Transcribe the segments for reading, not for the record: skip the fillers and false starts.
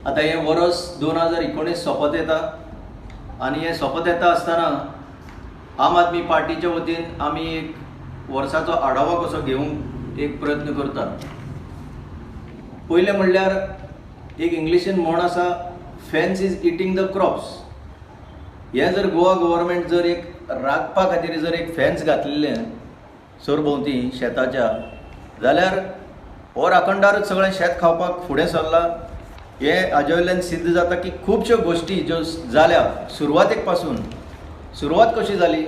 आता हे वर्स 2019 सोपत येता आणि हे सोपत येता आसतना आम आदमी पार्टीच्या वतीन आमी एक वर्साचो आढावा कसो घेवंक एक प्रयत्न करता। पयलें म्हणल्यार एक इंग्लिशीन म्हण आसा, fence is eating the crops. हे जर गोवा गव्हर्मेंट जर एक राखपा खातीर जर एक फेन्स घातलेलें सरभोंवती शेताच्या, जाल्यार हो राखणदारूच सगळें शेत खावपाक फुडें सरला। हे हाजे वयल्यान सिद्ध जाता की खुबश्यो गोश्टी ज्यो जाल्या सुरवातेक पासून। सुरवात कशी जाली?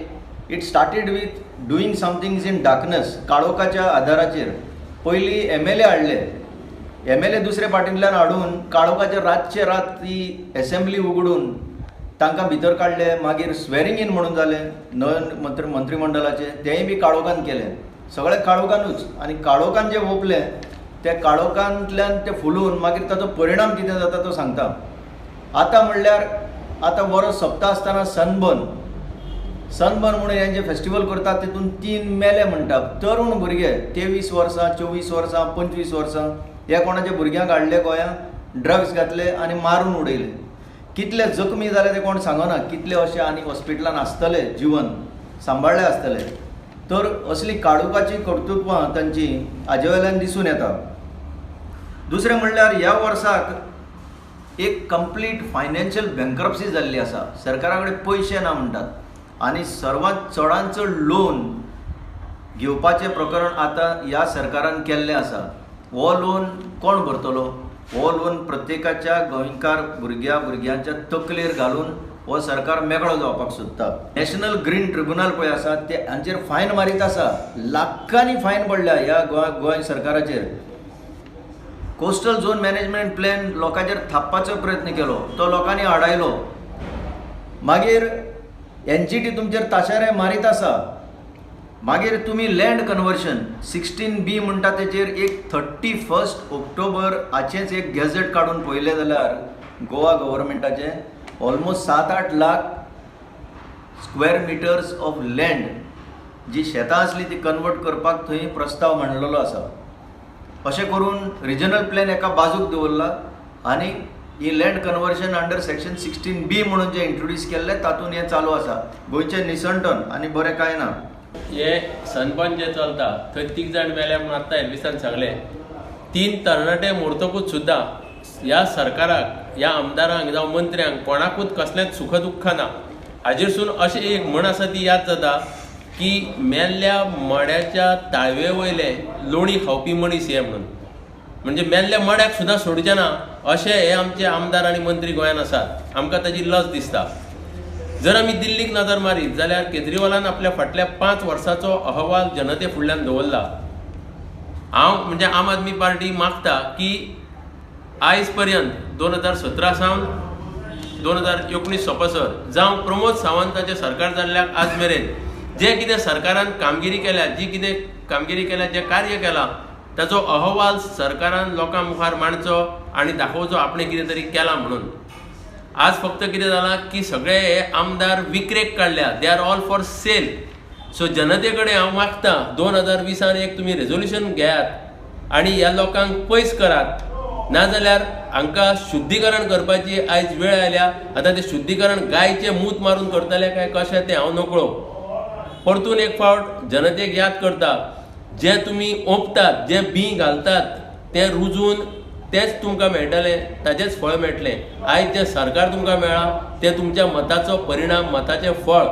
It started with doing somethings in darkness, काळोखाच्या आधाराचेर। पयलीं MLA हाडले, MLA दुसरे पार्टींतल्यान हाडून काळोखाच्या रातचे रात ती एसेंब्ली उगडून तांकां भितर काडले। मागीर स्वेरींग इन म्हणून जालें नवे मंत्रिमंडळाचें, तेंय बी काळोखान केलें। सगळें काळोखानूच, आनी काळोखान जें ओपलें त्या काळोखांतल्यान ते फुलून मागीर ताचो परिणाम कितें जाता तो सांगता। आतां म्हणल्यार आतां वर्स सोंपता आसतना सनबर्न म्हणून हे जे फेस्टिवल करतात तितून 3 मेले म्हणटात। तरूण भुरगे 23 वर्सां, 24 वर्सां, 25 वर्सां हे कोणाच्या भुरग्यांक हाडले गोंयांत, ड्रग्स घातले आनी मारून उडयले। कितले जखमी जाले ते कोण सांगना, कितले अशे आनी हॉस्पिटलान आसतले, जीवन सांबाळले आसतले। तर असली काळोखाची कर्तुत्वां तांची हाजे वयल्यान दिसून येता। दुसरें म्हणल्यार ह्या वर्साक एक कंप्लीट फायनान्शियल बँक्रप्सी जाल्ली आसा। सरकारा कडेन पयशे ना म्हणटात आनी सर्वात चडांत चड लोन घेवपाचें प्रकरण आतां ह्या सरकारान केल्लें आसा। हो लोन कोण भरतलो? हो लोन प्रत्येकाच्या गोंयकार भुरग्यांच्या तकलेर घालून हो सरकार मेकळो जावपाक सोदता। नॅशनल ग्रीन ट्रिब्युनल पळय आसा ते हांचेर फायन मारीत आसा, लाखांनी फायन पडल्या ह्या गोंय सरकाराचेर। कोस्टल झोन मॅनेजमेंट प्लॅन लोकांचेर थापपाचो प्रयत्न केलो, तो लोकांनी आडायलो। मागीर NGT तुमचेर ताशारे मारीत आसा। मागीर तुमी लँड कन्वर्शन 16B म्हणटा तेचेर एक 31 ऑक्टोबर हाचेंच एक गॅझेट काडून पळयलें जाल्यार गोवा गव्हर्मेंटाचें almost 7-8 lakh square metres of land जी शेतां आसली ती कन्वर्ट करपाक थंय प्रस्ताव मांडलेलो आसा। अशें करून रिजनल प्लॅन एका बाजूक दवरला आनी ही land conversion under section 16B म्हणून जे इंट्रोड्यूस केल्लें तातूंत हें चालू आसा। गोंयचें निसंटन आनी बरें कांय ना। हे सनबर्न जे चलता थंय 3 जाण मेले म्हणून आतां एल्विसान सांगलें। 3 तरणाटे मोडतकूच सुद्दां ह्या सरकाराक, ह्या आमदारांक जावं मंत्र्यांक कोणाकूच कसलेंच सुख दुख्ख ना। हाजेरसून अशें एक म्हण आसा ती याद जाता की मेल्ल्या मड्याच्या ताळवे वयले लोणी खावपी मनीस हे म्हणून। म्हणजे मेल्ल्या मड्याक सुद्दां सोडचे ना अशे हे आमचे आमदार आनी मंत्री गोंयांत आसात। आमकां ताची लज दिसता। जर आमी दिल्लीक नजर मारीत जाल्यार केजरीवालान आपल्या फाटल्या 5 वर्सांचो अहवाल जनते फुडल्यान दवरला। हांव म्हणजे आम आदमी पार्टी मागता की आयज पर्यंत 2017 सावन 2019 सोपसर जावं प्रमोद सावंताचें सरकार जाल्ल्याक आज मेरेन जे कितें सरकारान कामगिरी केल्या, जी कितें कामगिरी केल्या, जे कार्य केलां ताचो अहवाल सरकारान लोकां मुखार मांडचो आनी दाखोवचो आपणें कितें तरी केलां म्हणून। आज फक्त कितें जालां की सगळे हे आमदार विक्रेक काडल्या, they are all for sale. So जनते कडेन हांव मागतां 2020 एक तुमी रेजोल्युशन घेयात आनी ह्या लोकांक पयस करात, नाजाल्यार हांकां शुद्धीकरण करपाची आयज वेळ आयल्या। आतां तें शुद्धीकरण गायचे मूत मारून करतले काय कशें तें हांव नकळो। परतून एक फावट जनतेक याद करता, जे तुमी ओंपतात, जे बी घालतात तें रुजून तेच तुमकां मेळटलें, ताचेंच फळ मेळटलें। आयज जें सरकार तुमकां मेळ्ळां तें तुमच्या मताचो परिणाम, मताचें फळ